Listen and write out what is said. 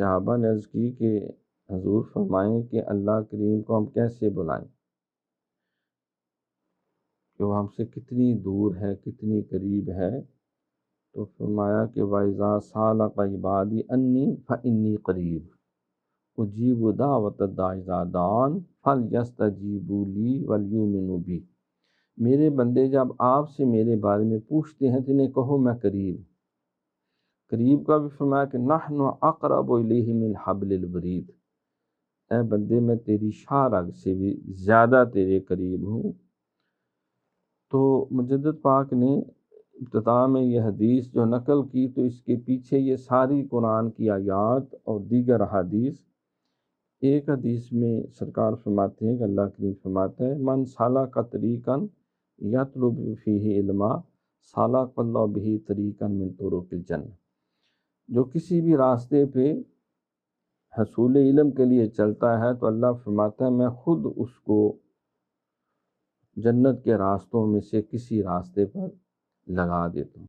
صحابہ نے عرض کی کہ حضور فرمائیں کہ اللہ کریم کو ہم کیسے بلائیں، کہ وہ ہم سے کتنی دور ہے کتنی قریب ہے؟ تو فرمایا کہ وَإِذَا سَأَلَكَ عِبَادِي أَنِّي فَإِنِّي قَرِيبٌ أُجِيبُ دَعْوَةَ الدَّاعِ إِذَا دَعَانِ فَلْيَسْتَجِیبُوا لِی وَلْیُؤْمِنُوا بِی۔ میرے بندے جب آپ سے میرے بارے میں پوچھتے ہیں تو انہیں کہو میں قریب۔ قریب کا بھی فرمایا کہ نحن اقرب الیہ من حبل الورید، اے بندے میں تیری شاہ رگ سے بھی زیادہ تیرے قریب ہوں۔ تو مجدد پاک نے ابتداء میں یہ حدیث جو نقل کی تو اس کے پیچھے یہ ساری قرآن کی آیات اور دیگر احادیث۔ ایک حدیث میں سرکار فرماتے ہیں کہ اللہ کریم فرماتا ہے من سلک طریقا یطلب فیہ علما سلک اللہ بہ طریقا من طرق الجنہ، جو کسی بھی راستے پہ حصول علم کے لیے چلتا ہے تو اللہ فرماتا ہے میں خود اس کو جنت کے راستوں میں سے کسی راستے پر لگا دیتا ہوں۔